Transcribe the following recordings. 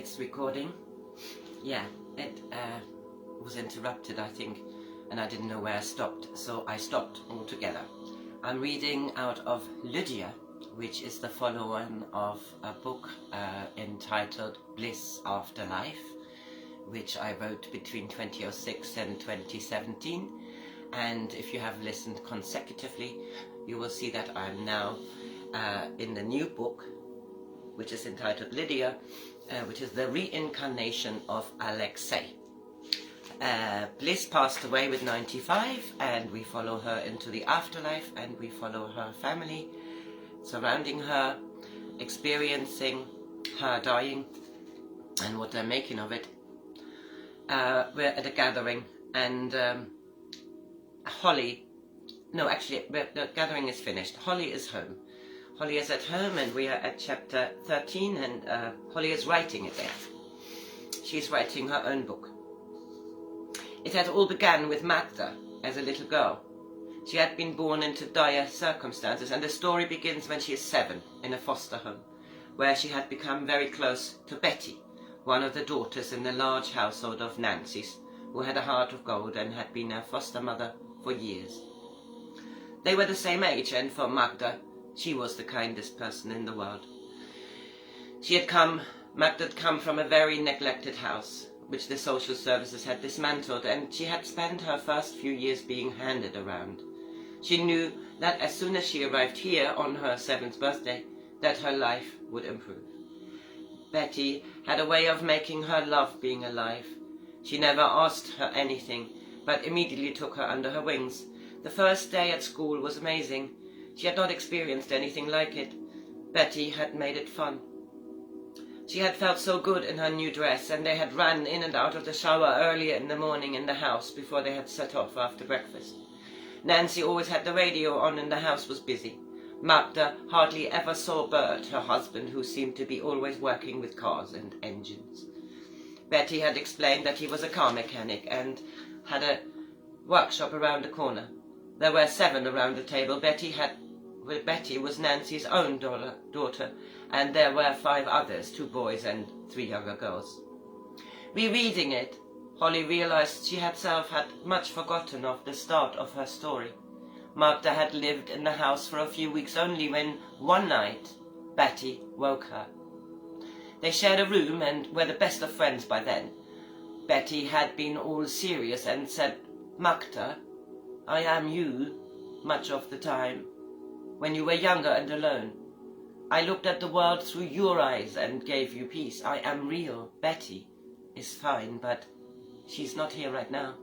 it's recording. Yeah, it was interrupted, I think, and I didn't know where I stopped, so I stopped altogether. I'm reading out of Lydia, which is the follow-on of a book entitled Bliss After Life, which I wrote between 2006 and 2017. And if you have listened consecutively, you will see that I'm now in the new book, which is entitled Lydia, which is the reincarnation of Alexei. Bliss passed away with 95, and we follow her into the afterlife, and we follow her family surrounding her, experiencing her dying and what they're making of it. We're at a gathering, and Holly, no, actually, the gathering is finished. Holly is home. Holly is at home, and we are at chapter 13, and Holly is writing it there. She's writing her own book. It had all begun with Magda as a little girl. She had been born into dire circumstances, and the story begins when she is 7 in a foster home, where she had become very close to Betty, one of the daughters in the large household of Nancy's, who had a heart of gold and had been her foster mother for years. They were the same age, and for Magda, she was the kindest person in the world. Magda had come from a very neglected house, which the social services had dismantled, and she had spent her first few years being handed around. She knew that as soon as she arrived here on her 7th birthday, that her life would improve. Betty had a way of making her love being alive. She never asked her anything, but immediately took her under her wings. The first day at school was amazing. She had not experienced anything like it. Betty had made it fun. She had felt so good in her new dress, and they had run in and out of the shower earlier in the morning in the house before they had set off after breakfast. Nancy always had the radio on, and the house was busy. Magda hardly ever saw Bert, her husband, who seemed to be always working with cars and engines. Betty had explained that he was a car mechanic and had a workshop around the corner. There were 7 around the table. Betty was Nancy's own daughter, and there were 5 others, 2 boys and 3 younger girls. Rereading it, Holly realized she herself had much forgotten of the start of her story. Magda had lived in the house for a few weeks only when, one night, Betty woke her. They shared a room and were the best of friends by then. Betty had been all serious and said, "Magda, I am you much of the time. When you were younger and alone, I looked at the world through your eyes and gave you peace. I am real. Betty is fine, but she's not here right now."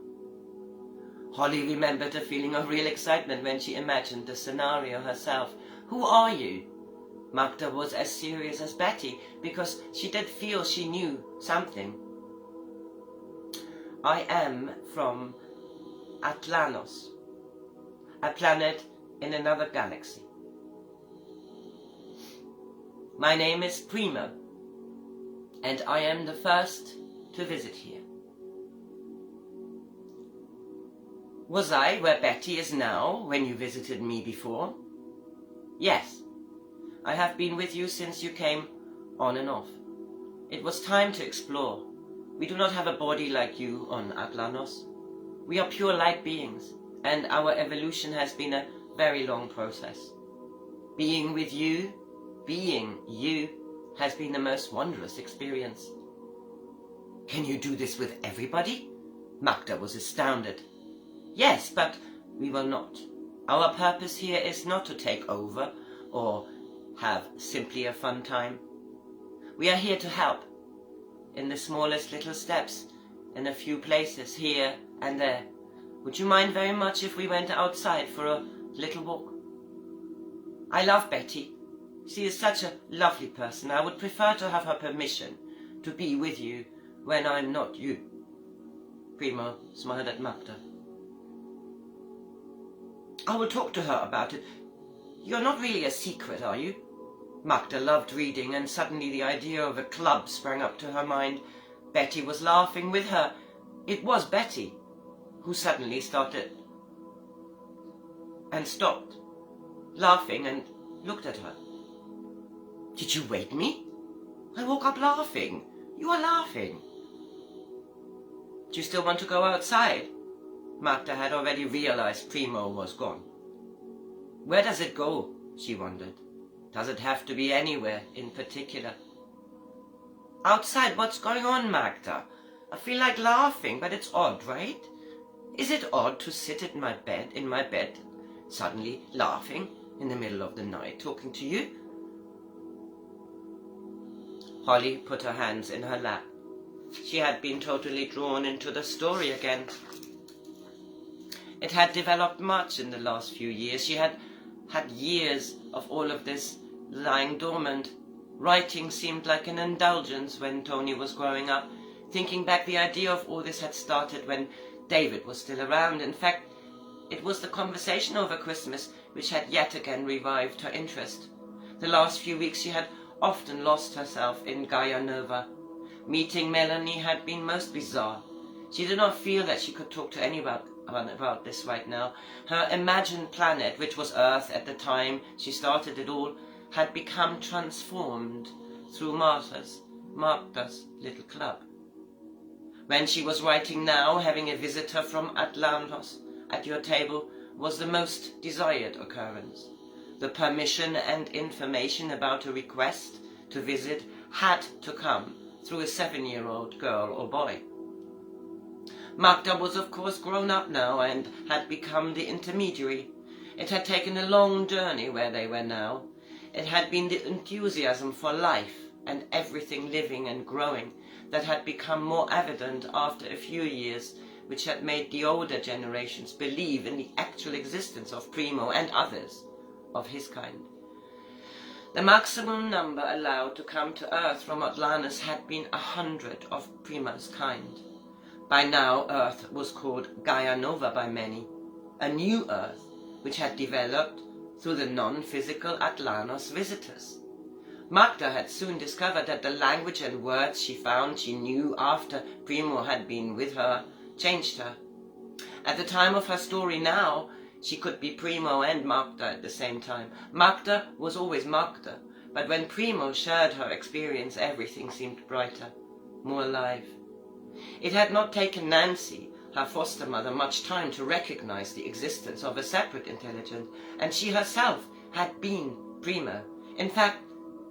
Holly remembered a feeling of real excitement when she imagined the scenario herself. "Who are you?" Magda was as serious as Betty, because she did feel she knew something. "I am from Atlanos, a planet in another galaxy. My name is Primo, and I am the first to visit here." "Was I where Betty is now when you visited me before?" "Yes. I have been with you since you came, on and off. It was time to explore. We do not have a body like you on Atlanos. We are pure light beings, and our evolution has been a very long process. Being you, has been the most wondrous experience." "Can you do this with everybody?" Magda was astounded. "Yes, but we will not. Our purpose here is not to take over or have simply a fun time. We are here to help, in the smallest little steps, in a few places here and there. Would you mind very much if we went outside for a little walk? I love Betty. She is such a lovely person. I would prefer to have her permission to be with you when I'm not you." Primo smiled at Magda. "I will talk to her about it. You're not really a secret, are you?" Magda loved reading, and suddenly the idea of a club sprang up to her mind. Betty was laughing with her. It was Betty, who suddenly started and stopped, laughing, and looked at her. "Did you wake me? I woke up laughing. You are laughing. Do you still want to go outside? Magda had already realized Primo was gone. Where does it go? She wondered. Does it have to be anywhere in particular? Outside, what's going on, Magda? I feel like laughing, but it's odd, right? Is it odd to sit in my bed, suddenly laughing in the middle of the night, talking to you? Holly put her hands in her lap. She had been totally drawn into the story again. It had developed much in the last few years. She had had years of all of this lying dormant. Writing seemed like an indulgence when Tony was growing up. Thinking back, the idea of all this had started when David was still around. In fact, it was the conversation over Christmas which had yet again revived her interest. The last few weeks she had often lost herself in Gaia Nova. Meeting Melanie had been most bizarre. She did not feel that she could talk to anyone about this right now. Her imagined planet, which was Earth at the time she started it all, had become transformed through Magda's little club. When she was writing now, having a visitor from Atlantis at your table was the most desired occurrence. The permission and information about a request to visit had to come through a 7-year-old girl or boy. Magda was of course grown up now and had become the intermediary. It had taken a long journey where they were now. It had been the enthusiasm for life and everything living and growing that had become more evident after a few years, which had made the older generations believe in the actual existence of Primo and others of his kind. The maximum number allowed to come to Earth from Atlantis had been 100 of Primo's kind. By now, Earth was called Gaia Nova by many, a new Earth which had developed through the non-physical Atlantis visitors. Magda had soon discovered that the language and words she knew after Primo had been with her changed her. At the time of her story now, she could be Primo and Magda at the same time. Magda was always Magda, but when Primo shared her experience, everything seemed brighter, more alive. It had not taken Nancy, her foster mother, much time to recognize the existence of a separate intelligence, and she herself had been Primo. In fact,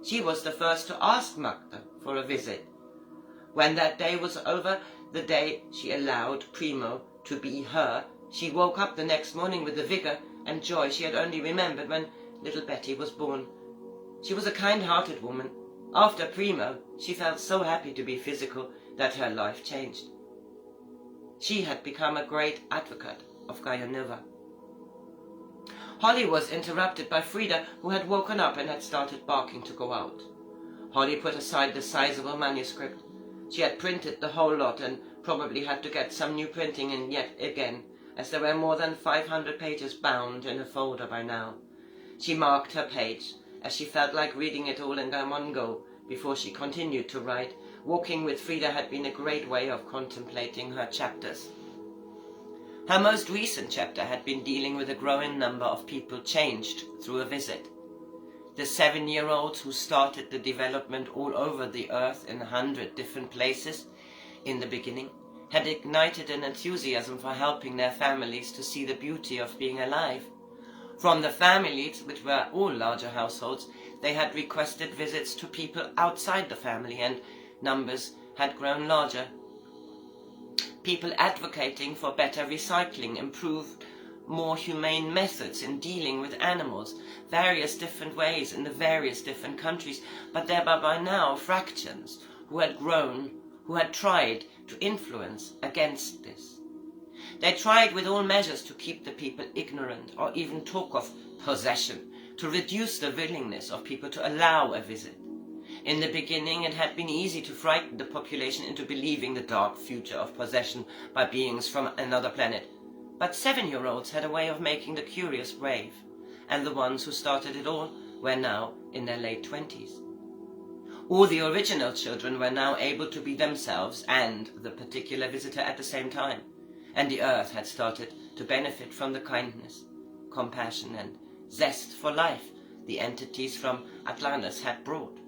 she was the first to ask Magda for a visit. When that day was over, the day she allowed Primo to be her, she woke up the next morning with the vigor and joy she had only remembered when little Betty was born. She was a kind-hearted woman. After Primo, she felt so happy to be physical that her life changed. She had become a great advocate of Gaia Nova. Holly was interrupted by Frida, who had woken up and had started barking to go out. Holly put aside the sizable manuscript. She had printed the whole lot and probably had to get some new printing in yet again, as there were more than 500 pages bound in a folder by now. She marked her page, as she felt like reading it all in one go before she continued to write. Walking with Frida had been a great way of contemplating her chapters. Her most recent chapter had been dealing with a growing number of people changed through a visit. The 7-year-olds who started the development all over the earth in 100 different places in the beginning had ignited an enthusiasm for helping their families to see the beauty of being alive. From the families, which were all larger households, they had requested visits to people outside the family, and numbers had grown larger. People advocating for better recycling, improved, more humane methods in dealing with animals, various different ways in the various different countries, but there were by now fractions who had grown, who had tried to influence against this. They tried with all measures to keep the people ignorant, or even talk of possession, to reduce the willingness of people to allow a visit. In the beginning, it had been easy to frighten the population into believing the dark future of possession by beings from another planet. But 7-year-olds had a way of making the curious brave, and the ones who started it all were now in their late 20s. All the original children were now able to be themselves and the particular visitor at the same time, and the earth had started to benefit from the kindness, compassion, and zest for life the entities from Atlantis had brought.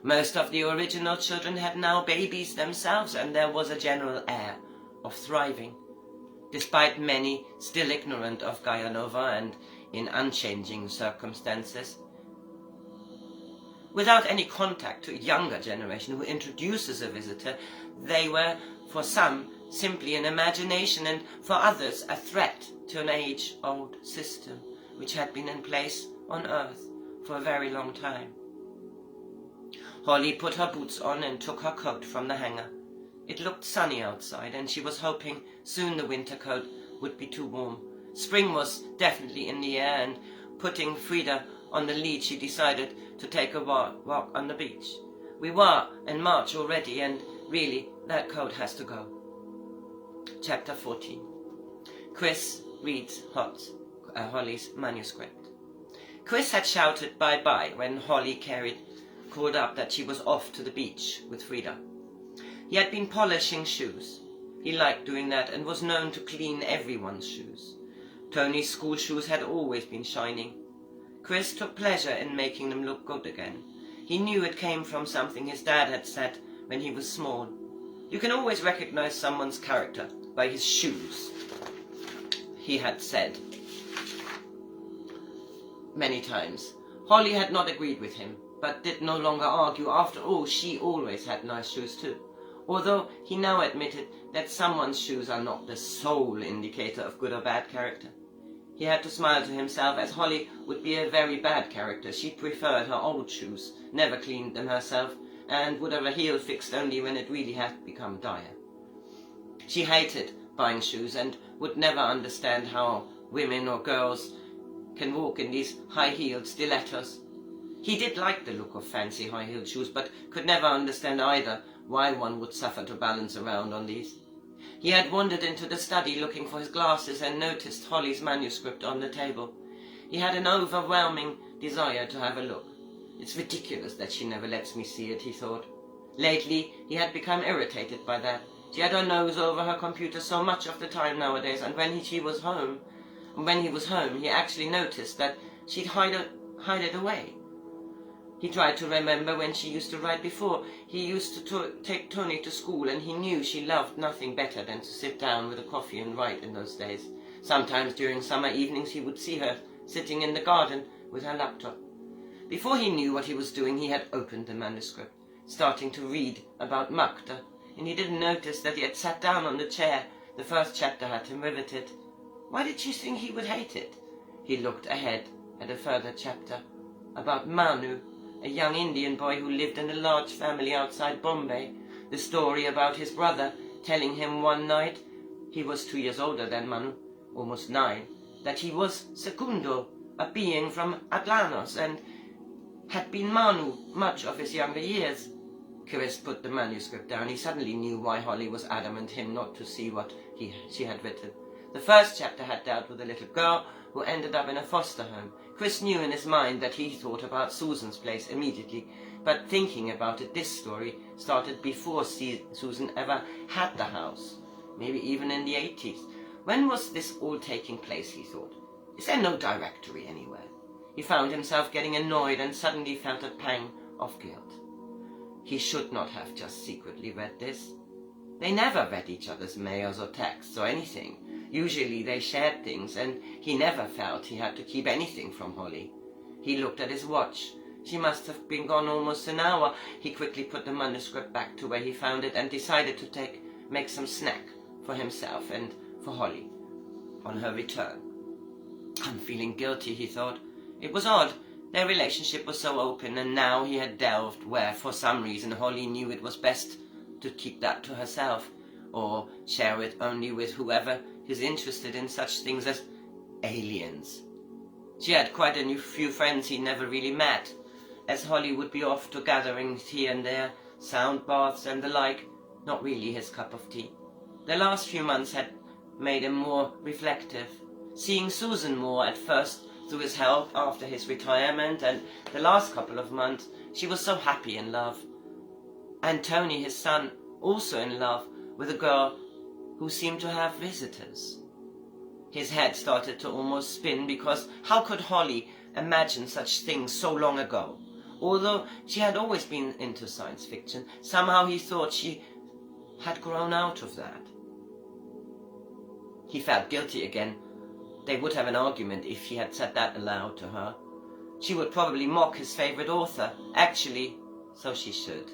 Most of the original children had now babies themselves, and there was a general air of thriving, despite many still ignorant of Gaia Nova and in unchanging circumstances. Without any contact to a younger generation who introduces a visitor, they were, for some, simply an imagination, and for others a threat to an age-old system which had been in place on Earth for a very long time. Holly put her boots on and took her coat from the hanger. It looked sunny outside, and she was hoping soon the winter coat would be too warm. Spring was definitely in the air, and putting Frida on the lead, she decided to take a walk on the beach. We were in March already, and really, that coat has to go. Chapter 14. Chris reads Holly's manuscript. Chris had shouted bye-bye when Holly called up that she was off to the beach with Frida. He had been polishing shoes. He liked doing that and was known to clean everyone's shoes. Tony's school shoes had always been shining. Chris took pleasure in making them look good again. He knew it came from something his dad had said when he was small. You can always recognize someone's character by his shoes, he had said many times. Holly had not agreed with him, but did no longer argue. After all, she always had nice shoes too, although he now admitted that someone's shoes are not the sole indicator of good or bad character. He had to smile to himself, as Holly would be a very bad character. She preferred her old shoes, never cleaned them herself, and would have a heel fixed only when it really had become dire. She hated buying shoes and would never understand how women or girls can walk in these high-heeled stilettos. He did like the look of fancy high-heeled shoes, but could never understand either why one would suffer to balance around on these. He had wandered into the study looking for his glasses and noticed Holly's manuscript on the table. He had an overwhelming desire to have a look. It's ridiculous that she never lets me see it, he thought. Lately, he had become irritated by that. She had her nose over her computer so much of the time nowadays, and when he was home, he actually noticed that she'd hide it away. He tried to remember when she used to write before. He used to take Tony to school, and he knew she loved nothing better than to sit down with a coffee and write in those days. Sometimes during summer evenings he would see her sitting in the garden with her laptop. Before he knew what he was doing, he had opened the manuscript, starting to read about Magda, and he didn't notice that he had sat down on the chair. The first chapter had him riveted. Why did she think he would hate it? He looked ahead at a further chapter about Manu, a young Indian boy who lived in a large family outside Bombay. The story about his brother telling him one night, he was 2 years older than Manu, almost 9, that he was Secundo, a being from Atlanos, and had been Manu much of his younger years. Chris put the manuscript down. He suddenly knew why Holly was adamant him not to see what she had written. The first chapter had dealt with a little girl who ended up in a foster home. Chris knew in his mind that he thought about Susan's place immediately, but thinking about it, this story started before Susan ever had the house, maybe even in the 80s. When was this all taking place, he thought? Is there no directory anywhere? He found himself getting annoyed and suddenly felt a pang of guilt. He should not have just secretly read this. They never read each other's mails or texts or anything. Usually they shared things, and he never felt he had to keep anything from Holly. He looked at his watch. She must have been gone almost an hour. He quickly put the manuscript back to where he found it and decided to make some snack for himself and for Holly on her return. I'm feeling guilty, he thought. It was odd. Their relationship was so open, and now he had delved where, for some reason, Holly knew it was best to keep that to herself, or share it only with whoever is interested in such things as aliens. She had quite a few friends he never really met, as Holly would be off to gatherings here and there, sound baths and the like, not really his cup of tea. The last few months had made him more reflective, seeing Susan more at first through his help after his retirement, and the last couple of months she was so happy in love. And Tony, his son, also in love with a girl who seemed to have visitors. His head started to almost spin, because how could Holly imagine such things so long ago? Although she had always been into science fiction, somehow he thought she had grown out of that. He felt guilty again. They would have an argument if he had said that aloud to her. She would probably mock his favorite author. Actually, so she should.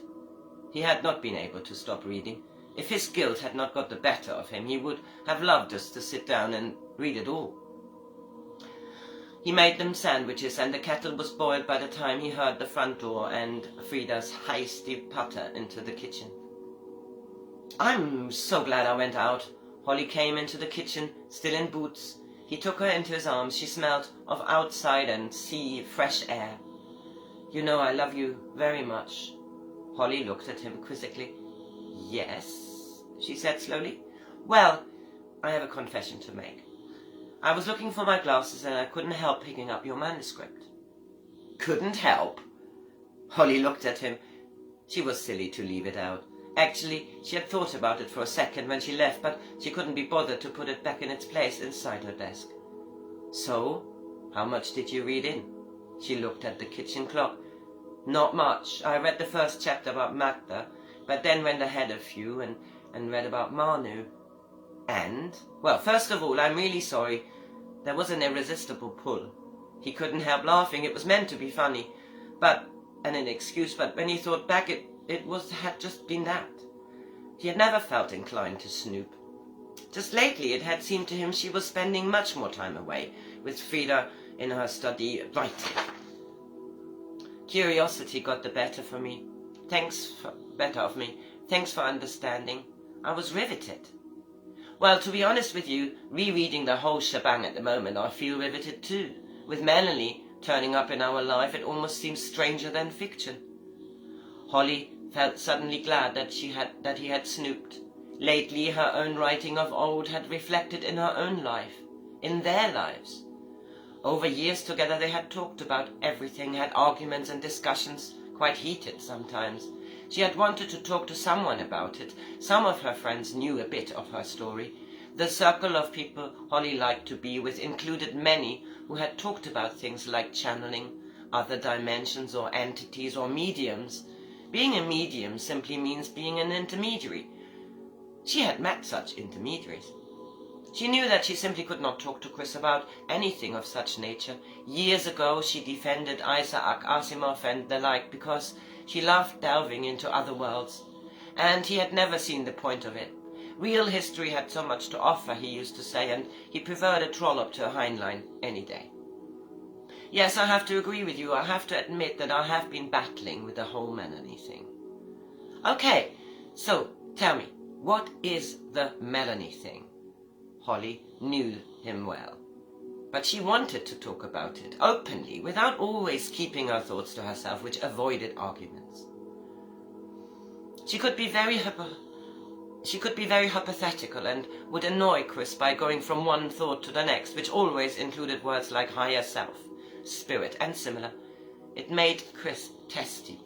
He had not been able to stop reading. If his guilt had not got the better of him, he would have loved us to sit down and read it all. He made them sandwiches, and the kettle was boiled by the time he heard the front door and Frida's hasty putter into the kitchen. "I'm so glad I went out." Holly came into the kitchen, still in boots. He took her into his arms. She smelled of outside and sea fresh air. "You know I love you very much." Holly looked at him quizzically. "Yes," she said slowly. "Well, I have a confession to make. I was looking for my glasses and I couldn't help picking up your manuscript." "Couldn't help?" Holly looked at him. She was silly to leave it out. Actually, she had thought about it for a second when she left, but she couldn't be bothered to put it back in its place inside her desk. "So, how much did you read in?" She looked at the kitchen clock. "Not much. I read the first chapter about Magda, but then went ahead a few and read about Manu. And, well, first of all, I'm really sorry. There was an irresistible pull." He couldn't help laughing. It was meant to be funny, and an excuse, but when he thought back, it had just been that. He had never felt inclined to snoop. Just lately it had seemed to him she was spending much more time away, with Frida in her study writing. Curiosity got the better of me. Thanks for understanding. I was riveted. Well, to be honest with you, rereading the whole shebang at the moment, I feel riveted too. With Melanie turning up in our life, it almost seems stranger than fiction. Holly felt suddenly glad that he had snooped. Lately her own writing of old had reflected in her own life, in their lives. Over years together they had talked about everything, had arguments and discussions, quite heated sometimes. She had wanted to talk to someone about it. Some of her friends knew a bit of her story. The circle of people Holly liked to be with included many who had talked about things like channeling, other dimensions or entities or mediums. Being a medium simply means being an intermediary. She had met such intermediaries. She knew that she simply could not talk to Chris about anything of such nature. Years ago she defended Isaac Asimov and the like because she loved delving into other worlds, and he had never seen the point of it. Real history had so much to offer, he used to say, and he preferred a trollop to a Heinlein any day. Yes, I have to agree with you. I have to admit that I have been battling with the whole Melanie thing. Okay, so tell me, what is the Melanie thing? Holly knew him well, but she wanted to talk about it openly, without always keeping her thoughts to herself, which avoided arguments. She could be very hypothetical and would annoy Chris by going from one thought to the next, which always included words like higher self, spirit, and similar. It made Chris testy.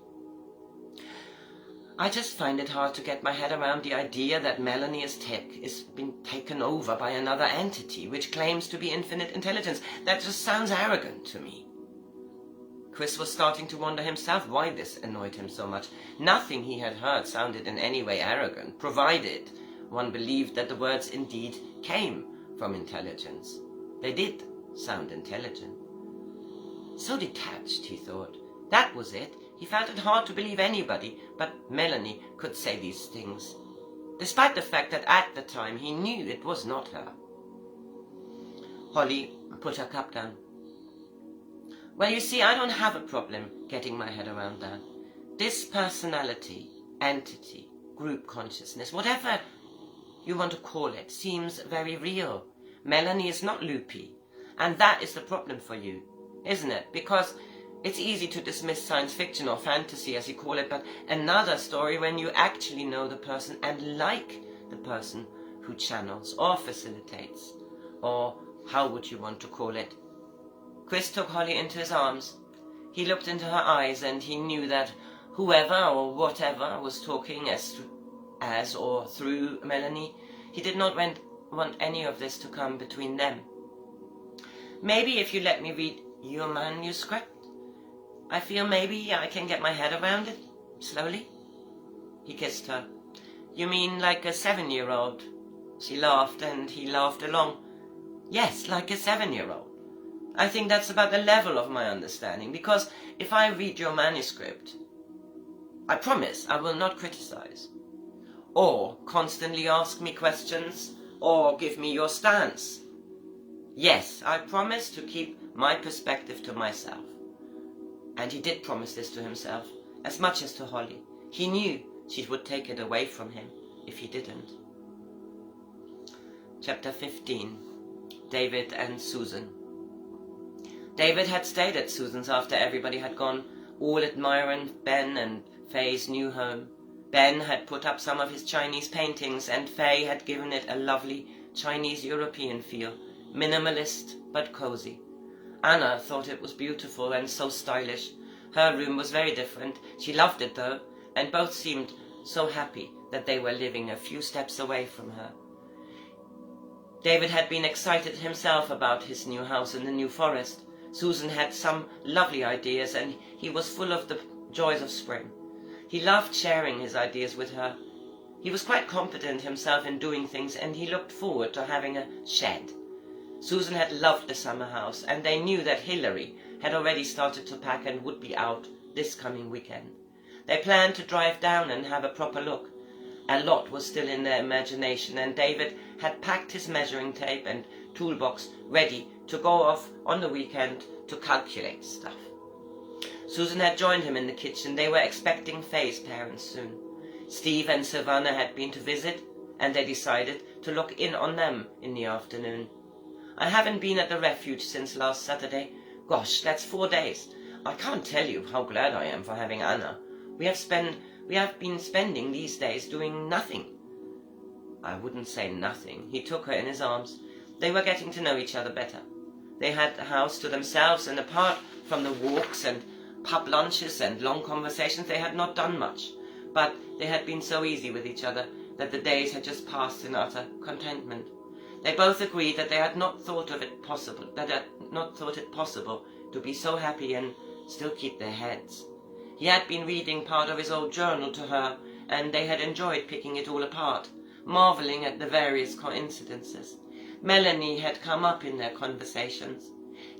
I just find it hard to get my head around the idea that Melanie is been taken over by another entity which claims to be infinite intelligence. That just sounds arrogant to me. Chris was starting to wonder himself why this annoyed him so much. Nothing he had heard sounded in any way arrogant, provided one believed that the words indeed came from intelligence. They did sound intelligent. So detached, he thought. That was it. He felt it hard to believe anybody but Melanie could say these things, despite the fact that at the time he knew it was not her. Holly put her cup down. Well, you see, I don't have a problem getting my head around that. This personality, entity, group consciousness, whatever you want to call it, seems very real. Melanie is not loopy, and that is the problem for you, isn't it? Because it's easy to dismiss science fiction or fantasy, as you call it, but another story when you actually know the person and like the person who channels or facilitates, or how would you want to call it? Chris took Holly into his arms. He looked into her eyes, and he knew that whoever or whatever was talking as or through Melanie, he did not want any of this to come between them. Maybe if you let me read your manuscript, I feel maybe I can get my head around it, slowly. He kissed her. You mean like a 7-year-old? She laughed, and he laughed along. Yes, like a 7-year-old. I think that's about the level of my understanding, because if I read your manuscript, I promise I will not criticize, or constantly ask me questions, or give me your stance. Yes, I promise to keep my perspective to myself. And he did promise this to himself, as much as to Holly. He knew she would take it away from him if he didn't. Chapter 15. David and Susan. David had stayed at Susan's after everybody had gone, all admiring Ben and Faye's new home. Ben had put up some of his Chinese paintings, and Faye had given it a lovely Chinese-European feel, minimalist but cozy. Anna thought it was beautiful and so stylish. Her room was very different. She loved it though, and both seemed so happy that they were living a few steps away from her. David had been excited himself about his new house in the New Forest. Susan had some lovely ideas, and he was full of the joys of spring. He loved sharing his ideas with her. He was quite confident himself in doing things, and he looked forward to having a shed. Susan had loved the summer house, and they knew that Hilary had already started to pack and would be out this coming weekend. They planned to drive down and have a proper look. A lot was still in their imagination, and David had packed his measuring tape and toolbox ready to go off on the weekend to calculate stuff. Susan had joined him in the kitchen. They were expecting Faye's parents soon. Steve and Savannah had been to visit, and they decided to look in on them in the afternoon. I haven't been at the Refuge since last Saturday. Gosh, that's 4 days. I can't tell you how glad I am for having Anna. We have been spending these days doing nothing. I wouldn't say nothing. He took her in his arms. They were getting to know each other better. They had the house to themselves, and apart from the walks and pub lunches and long conversations, they had not done much. But they had been so easy with each other that the days had just passed in utter contentment. They both agreed that they had not thought it possible to be so happy and still keep their heads. He had been reading part of his old journal to her, and they had enjoyed picking it all apart, marveling at the various coincidences. Melanie had come up in their conversations.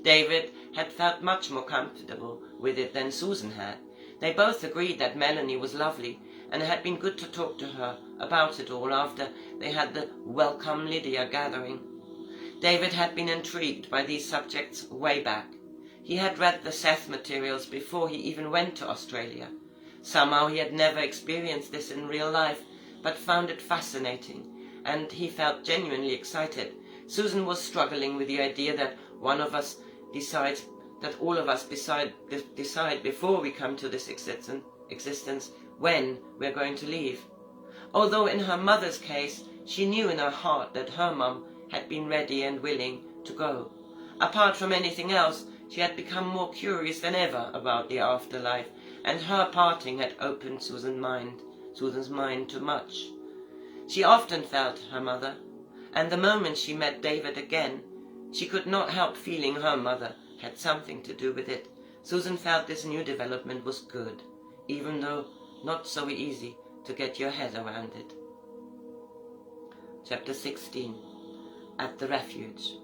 David had felt much more comfortable with it than Susan had. They both agreed that Melanie was lovely, and it had been good to talk to her about it all after they had the Welcome Lydia gathering. David had been intrigued by these subjects way back. He had read the Seth materials before he even went to Australia. Somehow he had never experienced this in real life, but found it fascinating, and he felt genuinely excited. Susan was struggling with the idea that all of us decide before we come to this existence when we're going to leave. Although in her mother's case, she knew in her heart that her mum had been ready and willing to go. Apart from anything else, she had become more curious than ever about the afterlife, and her parting had opened Susan's mind to much. She often felt her mother, and the moment she met David again, she could not help feeling her mother had something to do with it. Susan felt this new development was good, even though not so easy to get your head around it. Chapter 16. At the Refuge.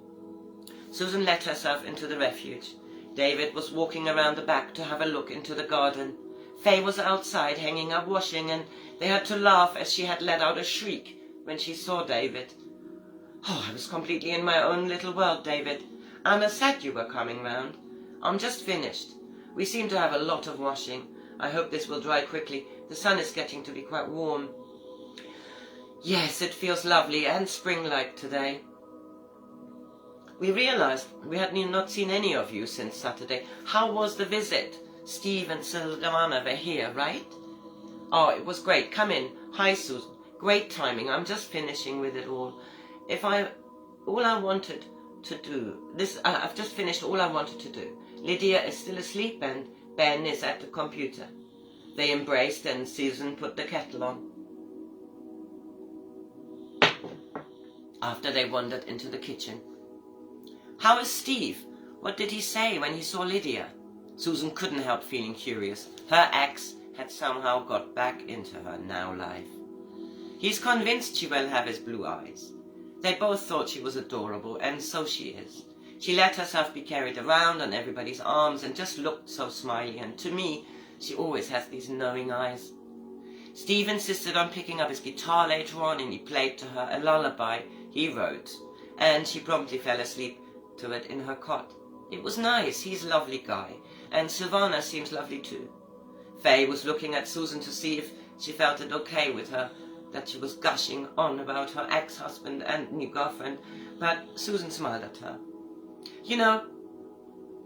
Susan let herself into the Refuge. David was walking around the back to have a look into the garden. Faye was outside hanging up washing, and they had to laugh as she had let out a shriek when she saw David. Oh, I was completely in my own little world, David. Anna said you were coming round. I'm just finished. We seem to have a lot of washing. I hope this will dry quickly. The sun is getting to be quite warm. Yes, it feels lovely and spring-like today. We realized we had not seen any of you since Saturday. How was the visit? Steve and Savannah were here, right? Oh, it was great. Come in. Hi, Susan. Great timing. I'm just finishing with it all. I've just finished all I wanted to do. Lydia is still asleep and Ben is at the computer. They embraced and Susan put the kettle on. After they wandered into the kitchen. How is Steve? What did he say when he saw Lydia? Susan couldn't help feeling curious. Her ex had somehow got back into her now life. He's convinced she will have his blue eyes. They both thought she was adorable, and so she is. She let herself be carried around on everybody's arms and just looked so smiley, and to me, she always has these knowing eyes. Steve insisted on picking up his guitar later on, and he played to her a lullaby he wrote, and she promptly fell asleep to it in her cot. It was nice. He's a lovely guy, and Silvana seems lovely too. Faye was looking at Susan to see if she felt it okay with her that she was gushing on about her ex-husband and new girlfriend, but Susan smiled at her. You know,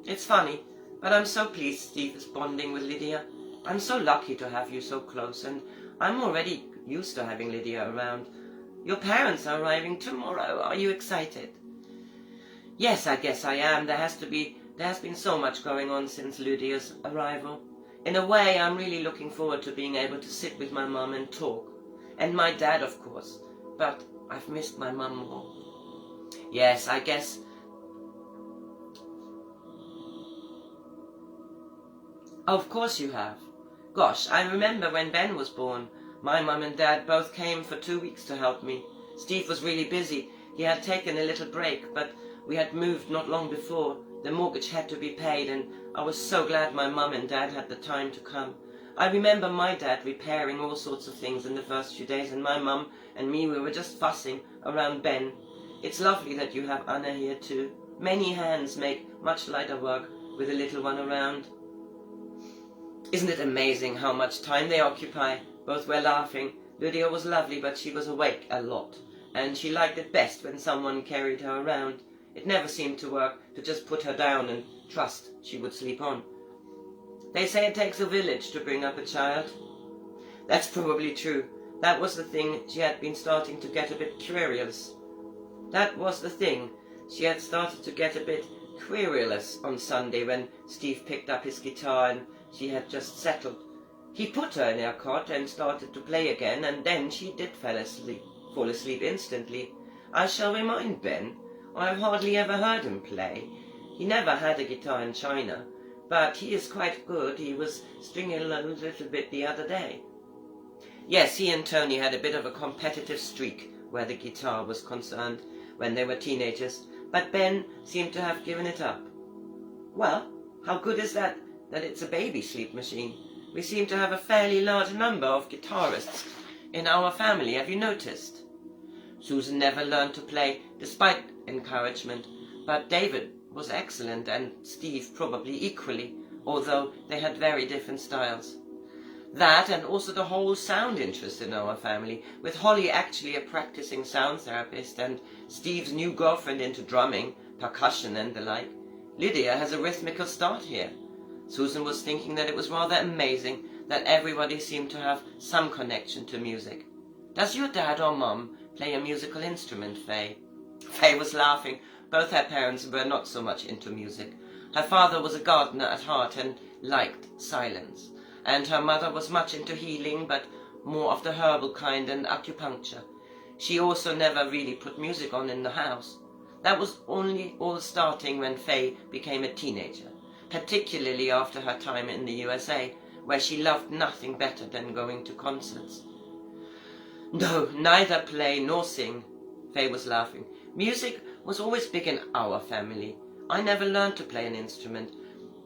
it's funny, but I'm so pleased Steve is bonding with Lydia. I'm so lucky to have you so close, and I'm already used to having Lydia around. Your parents are arriving tomorrow. Are you excited? Yes, I guess I am. There has been so much going on since Lydia's arrival. In a way, I'm really looking forward to being able to sit with my mum and talk. And my dad, of course. But I've missed my mum more. Yes, I guess. Of course you have. Gosh, I remember when Ben was born. My mum and dad both came for 2 weeks to help me. Steve was really busy. He had taken a little break, but we had moved not long before. The mortgage had to be paid, and I was so glad my mum and dad had the time to come. I remember my dad repairing all sorts of things in the first few days, and my mum and me, we were just fussing around Ben. It's lovely that you have Anna here too. Many hands make much lighter work with a little one around. Isn't it amazing how much time they occupy? Both were laughing. Lydia was lovely, but she was awake a lot, and she liked it best when someone carried her around. It never seemed to work to just put her down and trust she would sleep on. They say it takes a village to bring up a child. That's probably true. That was the thing. She had been starting to get a bit querulous. She had started to get a bit querulous on Sunday when Steve picked up his guitar and she had just settled. He put her in her cot and started to play again, and then she did fall asleep instantly. I shall remind Ben. I've hardly ever heard him play. He never had a guitar in China, but he is quite good. He was stringing a little bit the other day. Yes, he and Tony had a bit of a competitive streak where the guitar was concerned when they were teenagers, but Ben seemed to have given it up. Well, how good is that it's a baby sleep machine? We seem to have a fairly large number of guitarists in our family, have you noticed? Susan never learned to play despite encouragement, but David was excellent and Steve probably equally, although they had very different styles. That, and also the whole sound interest in our family, with Holly actually a practicing sound therapist and Steve's new girlfriend into drumming, percussion and the like. Lydia has a rhythmical start here. Susan was thinking that it was rather amazing that everybody seemed to have some connection to music. Does your dad or mum play a musical instrument, Faye? Faye was laughing. Both her parents were not so much into music. Her father was a gardener at heart and liked silence, and her mother was much into healing, but more of the herbal kind and acupuncture. She also never really put music on in the house. That was only all starting when Faye became a teenager, particularly after her time in the USA, where she loved nothing better than going to concerts. No, neither play nor sing. Faye was laughing. Music was always big in our family. I never learned to play an instrument,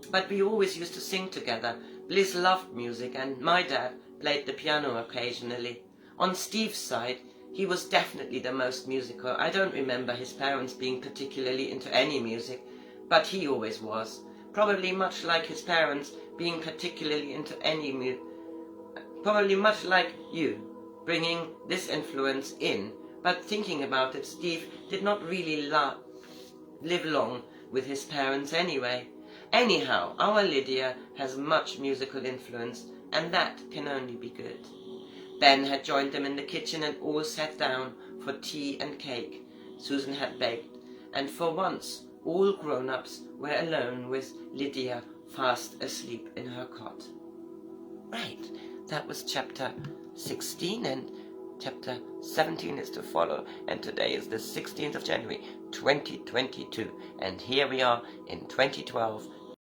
but we always used to sing together. Bliss loved music, and my dad played the piano occasionally. On Steve's side, he was definitely the most musical. I don't remember his parents being particularly into any music, but he always was. Probably much like his parents being particularly into any music. Probably much like you, bringing this influence in. But thinking about it, Steve did not really live long with his parents anyway. Anyhow, our Lydia has much musical influence, and that can only be good. Ben had joined them in the kitchen and all sat down for tea and cake Susan had baked, and for once all grown-ups were alone with Lydia fast asleep in her cot. Right, that was chapter 16, and chapter 17 is to follow, and today is the 16th of January 2022, and here we are in 2012,